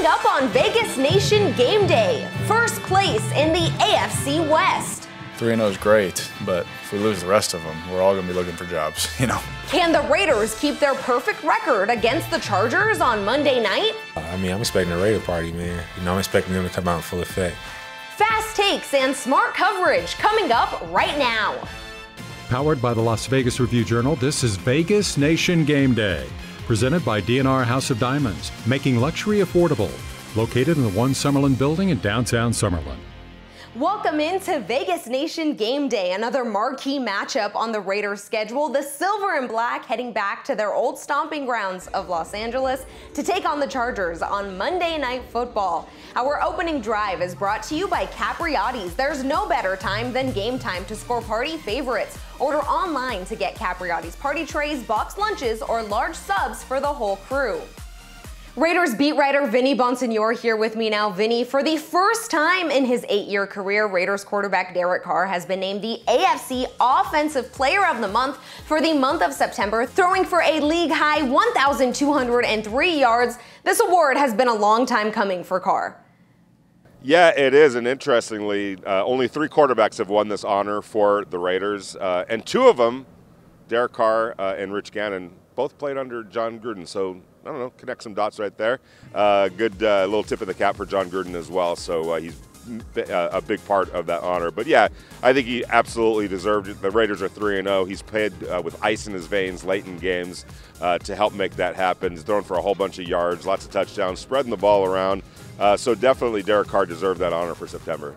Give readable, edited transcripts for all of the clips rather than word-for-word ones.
up on Vegas Nation Game Day, first place in the AFC West. 3-0 is great, but if we lose the rest of them, we're all going to be looking for jobs, Can the Raiders keep their perfect record against the Chargers on Monday night? I'm expecting a Raider party, man. I'm expecting them to come out in full effect. Fast takes and smart coverage coming up right now. Powered by the Las Vegas Review-Journal, this is Vegas Nation Game Day. Presented by D&R House of Diamonds, making luxury affordable. Located in the One Summerlin building in downtown Summerlin. Welcome into Vegas Nation Game Day, another marquee matchup on the Raiders schedule. The Silver and Black heading back to their old stomping grounds of Los Angeles to take on the Chargers on Monday Night Football. Our opening drive is brought to you by Capriotti's. There's no better time than game time to score party favorites. Order online to get Capriotti's party trays, boxed lunches, or large subs for the whole crew. Raiders beat writer Vinny Bonsignore here with me now. Vinny, for the first time in his 8-year career, Raiders quarterback Derek Carr has been named the AFC Offensive Player of the Month for the month of September, throwing for a league-high 1,203 yards. This award has been a long time coming for Carr. Yeah, it is, and interestingly, only 3 quarterbacks have won this honor for the Raiders, and 2 of them, Derek Carr and Rich Gannon, both played under John Gruden, so I don't know, connect some dots right there. Good little tip of the cap for John Gruden as well, so he's a big part of that honor. But yeah, I think he absolutely deserved it. The Raiders are 3-0. He's played with ice in his veins late in games to help make that happen. He's thrown for a whole bunch of yards, lots of touchdowns, spreading the ball around. So definitely Derek Carr deserved that honor for September.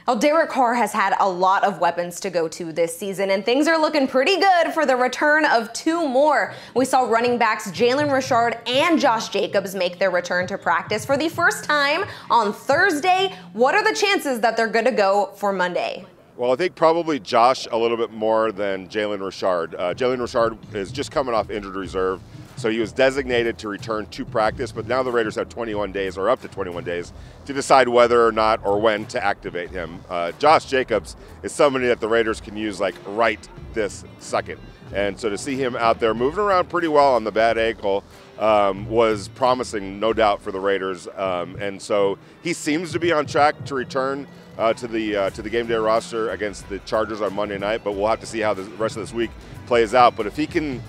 Well, Derek Carr has had a lot of weapons to go to this season, and things are looking pretty good for the return of 2 more. We saw running backs Jalen Richard and Josh Jacobs make their return to practice for the first time on Thursday. What are the chances that they're good to go for Monday? Well, I think probably Josh a little bit more than Jalen Richard. Jalen Richard is just coming off injured reserve, so he was designated to return to practice, but now the Raiders have 21 days, or up to 21 days, to decide whether or not or when to activate him. Josh Jacobs is somebody that the Raiders can use like right this second. And so to see him out there moving around pretty well on the bad ankle was promising, no doubt, for the Raiders. And so he seems to be on track to return to the game day roster against the Chargers on Monday night, but we'll have to see how the rest of this week plays out. But if he can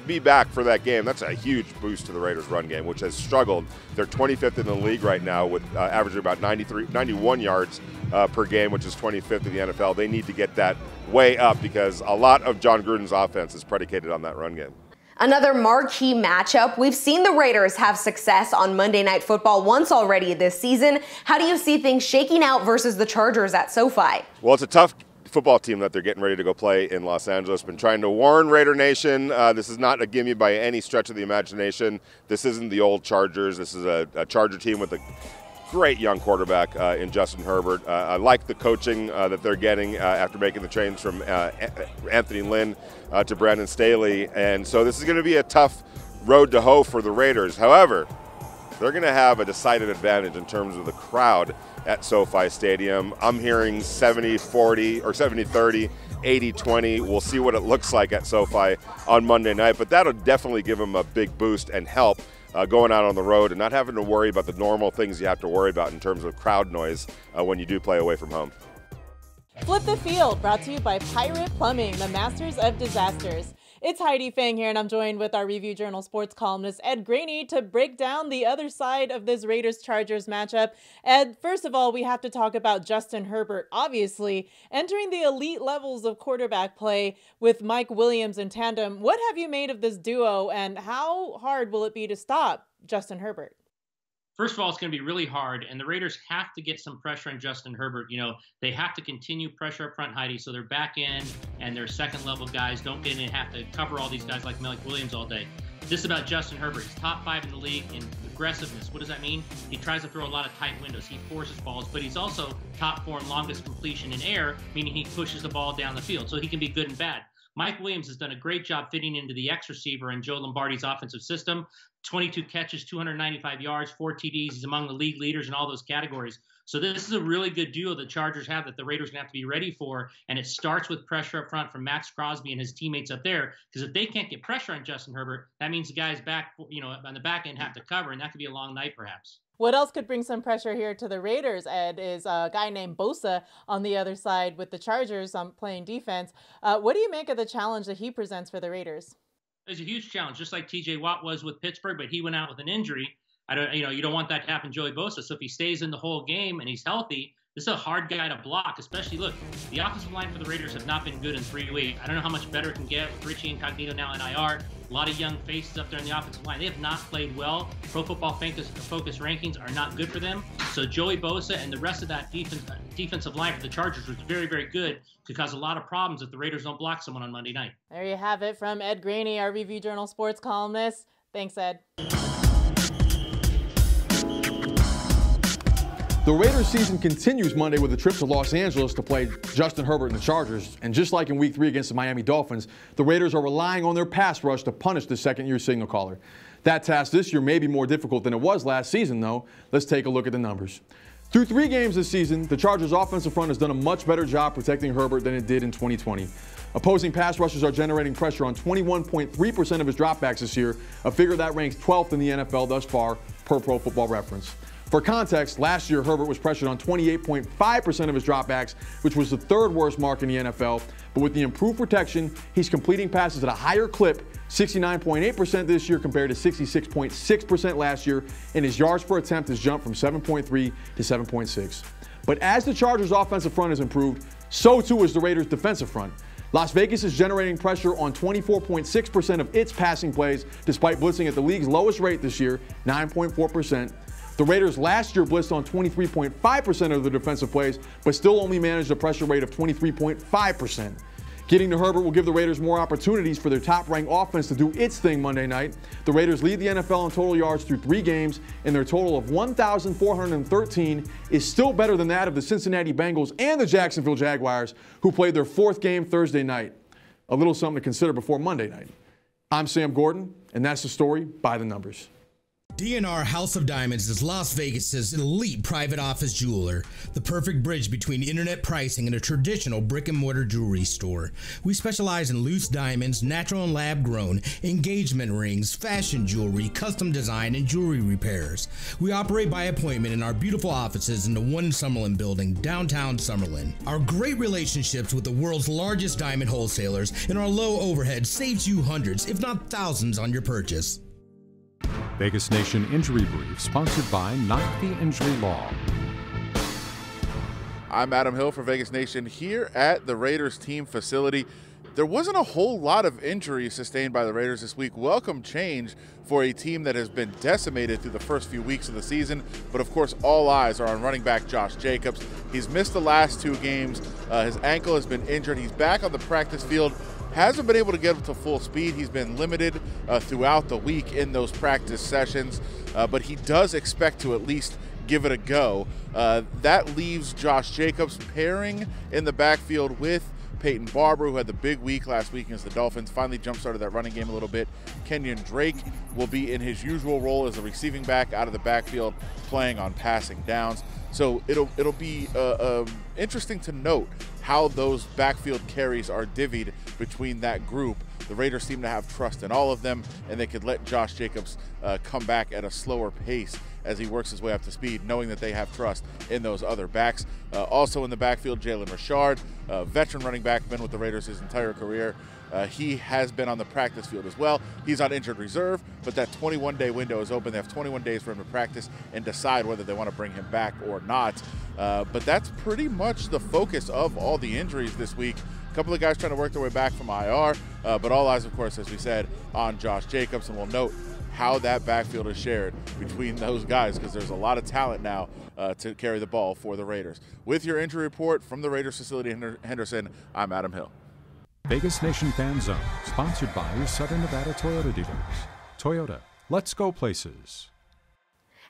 be back for that game, that's a huge boost to the Raiders' run game, which has struggled. They're 25th in the league right now with averaging about 91 yards per game, which is 25th in the NFL. They need to get that way up because a lot of John Gruden's offense is predicated on that run game. Another marquee matchup. We've seen the Raiders have success on Monday Night Football once already this season. How do you see things shaking out versus the Chargers at SoFi? Well, it's a tough football team that they're getting ready to go play in Los Angeles. Been trying to warn Raider Nation. This is not a gimme by any stretch of the imagination. This isn't the old Chargers. This is a Charger team with a great young quarterback in Justin Herbert. I like the coaching that they're getting after making the change from Anthony Lynn to Brandon Staley. And so this is going to be a tough road to hoe for the Raiders. However, they're going to have a decided advantage in terms of the crowd at SoFi Stadium. I'm hearing 70-40 or 70-30, 80-20. We'll see what it looks like at SoFi on Monday night, but that'll definitely give them a big boost and help going out on the road and not having to worry about the normal things you have to worry about in terms of crowd noise when you do play away from home. Flip the Field, brought to you by Pirate Plumbing, the masters of disasters. It's Heidi Fang here, and I'm joined with our Review Journal sports columnist Ed Graney to break down the other side of this Raiders-Chargers matchup. Ed, first of all, we have to talk about Justin Herbert, obviously, entering the elite levels of quarterback play with Mike Williams in tandem. What have you made of this duo, and how hard will it be to stop Justin Herbert? First of all, it's going to be really hard, and the Raiders have to get some pressure on Justin Herbert. They have to continue pressure up front, Heidi, so their back end and their second-level guys don't get in and have to cover all these guys like Mike Williams all day. This is about Justin Herbert. He's top 5 in the league in aggressiveness. What does that mean? He tries to throw a lot of tight windows. He forces balls, but he's also top 4 in longest completion in air, meaning he pushes the ball down the field, so he can be good and bad. Mike Williams has done a great job fitting into the X receiver in Joe Lombardi's offensive system. 22 catches, 295 yards, 4 TDs. He's among the league leaders in all those categories. So this is a really good duo the Chargers have that the Raiders are going to have to be ready for. And it starts with pressure up front from Max Crosby and his teammates up there. Because if they can't get pressure on Justin Herbert, that means the guys back, on the back end have to cover, and that could be a long night perhaps. What else could bring some pressure here to the Raiders, Ed, is a guy named Bosa on the other side with the Chargers playing defense. What do you make of the challenge that he presents for the Raiders? It's a huge challenge, just like TJ Watt was with Pittsburgh, but he went out with an injury. You don't want that to happen to Joey Bosa. So if he stays in the whole game and he's healthy, this is a hard guy to block, especially, look, the offensive line for the Raiders have not been good in 3 weeks. I don't know how much better it can get with Richie Incognito now in IR. A lot of young faces up there in the offensive line. They have not played well. Pro Football Focus rankings are not good for them. So Joey Bosa and the rest of that defensive line for the Chargers was very, very good to cause a lot of problems if the Raiders don't block someone on Monday night. There you have it from Ed Graney, our Review Journal sports columnist. Thanks, Ed. The Raiders season continues Monday with a trip to Los Angeles to play Justin Herbert and the Chargers. And just like in Week 3 against the Miami Dolphins, the Raiders are relying on their pass rush to punish the second-year signal caller. That task this year may be more difficult than it was last season, though. Let's take a look at the numbers. Through 3 games this season, the Chargers' offensive front has done a much better job protecting Herbert than it did in 2020. Opposing pass rushers are generating pressure on 21.3% of his dropbacks this year, a figure that ranks 12th in the NFL thus far per Pro Football Reference. For context, last year Herbert was pressured on 28.5% of his dropbacks, which was the 3rd worst mark in the NFL. But with the improved protection, he's completing passes at a higher clip, 69.8% this year compared to 66.6% last year, and his yards per attempt has jumped from 7.3 to 7.6. But as the Chargers' offensive front has improved, so too is the Raiders' defensive front. Las Vegas is generating pressure on 24.6% of its passing plays, despite blitzing at the league's lowest rate this year, 9.4%. The Raiders last year blitzed on 23.5% of their defensive plays, but still only managed a pressure rate of 23.5%. Getting to Herbert will give the Raiders more opportunities for their top-ranked offense to do its thing Monday night. The Raiders lead the NFL in total yards through 3 games, and their total of 1,413 is still better than that of the Cincinnati Bengals and the Jacksonville Jaguars, who played their 4th game Thursday night. A little something to consider before Monday night. I'm Sam Gordon, and that's the story by the numbers. D&R House of Diamonds is Las Vegas's elite private office jeweler, the perfect bridge between internet pricing and a traditional brick-and-mortar jewelry store. We specialize in loose diamonds, natural and lab-grown, engagement rings, fashion jewelry, custom design, and jewelry repairs. We operate by appointment in our beautiful offices in the One Summerlin building, downtown Summerlin. Our great relationships with the world's largest diamond wholesalers and our low overhead saves you hundreds, if not thousands, on your purchase. Vegas Nation Injury Brief, sponsored by Not the Injury Law. I'm Adam Hill for Vegas Nation here at the Raiders team facility. There wasn't a whole lot of injuries sustained by the Raiders this week. Welcome change for a team that has been decimated through the first few weeks of the season. But of course, all eyes are on running back Josh Jacobs. He's missed the last 2 games. His ankle has been injured. He's back on the practice field. Hasn't been able to get up to full speed. He's been limited throughout the week in those practice sessions, but he does expect to at least give it a go. That leaves Josh Jacobs pairing in the backfield with Peyton Barber, who had the big week last week against the Dolphins, finally jump-started that running game a little bit. Kenyon Drake will be in his usual role as a receiving back out of the backfield, playing on passing downs. So it'll be interesting to note how those backfield carries are divvied between that group. The Raiders seem to have trust in all of them, and they could let Josh Jacobs come back at a slower pace as he works his way up to speed, knowing that they have trust in those other backs. Also in the backfield, Jalen Richard, veteran running back, been with the Raiders his entire career. He has been on the practice field as well. He's on injured reserve, but that 21-day window is open. They have 21 days for him to practice and decide whether they want to bring him back or not. But that's pretty much the focus of all the injuries this week. A couple of guys trying to work their way back from IR, but all eyes, of course, as we said, on Josh Jacobs. And we'll note how that backfield is shared between those guys, because there's a lot of talent now to carry the ball for the Raiders. With your injury report from the Raiders facility in Henderson, I'm Adam Hill. Vegas Nation Fan Zone, sponsored by your Southern Nevada Toyota dealers. Toyota, let's go places.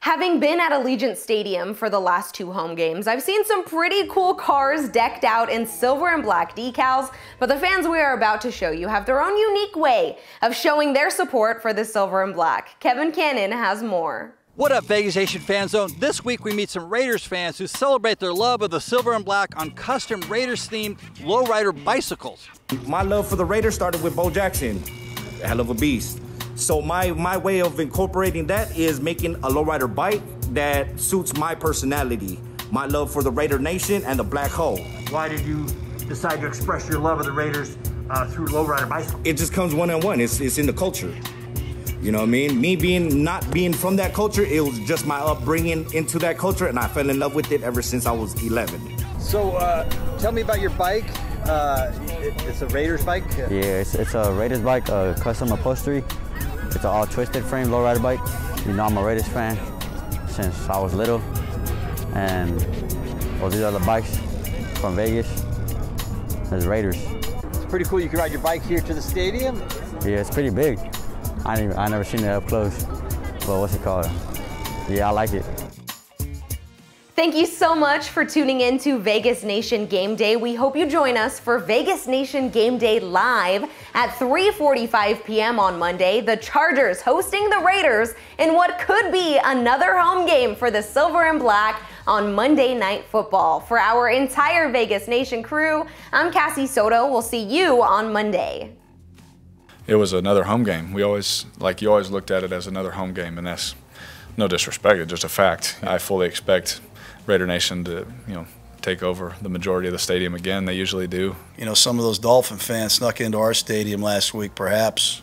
Having been at Allegiant Stadium for the last 2 home games, I've seen some pretty cool cars decked out in silver and black decals, but the fans we are about to show you have their own unique way of showing their support for the silver and black. Kevin Cannon has more. What up, Vegas Nation Fan Zone? This week we meet some Raiders fans who celebrate their love of the silver and black on custom Raiders-themed lowrider bicycles. My love for the Raiders started with Bo Jackson, a hell of a beast. So my way of incorporating that is making a lowrider bike that suits my personality, my love for the Raider Nation and the Black Hole. Why did you decide to express your love of the Raiders through lowrider bicycles? It just comes one-on-one. It's in the culture. You know what I mean? Me not being from that culture, it was just my upbringing into that culture, and I fell in love with it ever since I was 11. So tell me about your bike. It's a Raiders bike? Yeah, it's a Raiders bike, custom upholstery. It's an all twisted frame lowrider bike. You know, I'm a Raiders fan since I was little. And well, these are the bikes from Vegas. There's Raiders. It's pretty cool. You can ride your bike here to the stadium. Yeah, it's pretty big. I never seen it up close. But what's it called? Yeah, I like it. Thank you so much for tuning in to Vegas Nation Game Day. We hope you join us for Vegas Nation Game Day live at 3:45 p.m. on Monday. The Chargers hosting the Raiders in what could be another home game for the Silver and Black on Monday Night Football. For our entire Vegas Nation crew, I'm Cassie Soto. We'll see you on Monday. It was another home game. You always looked at it as another home game, and that's no disrespect, it's just a fact. I fully expect Raider Nation to, take over the majority of the stadium again. They usually do. Some of those Dolphin fans snuck into our stadium last week. Perhaps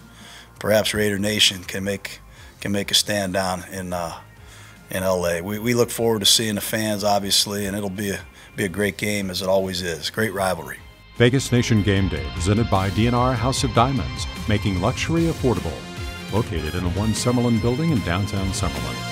Raider Nation can make a stand down in LA. We look forward to seeing the fans, obviously, and it'll be a great game, as it always is. Great rivalry. Vegas Nation Game Day, presented by DNR House of Diamonds, making luxury affordable. Located in the One Summerlin building in downtown Summerlin.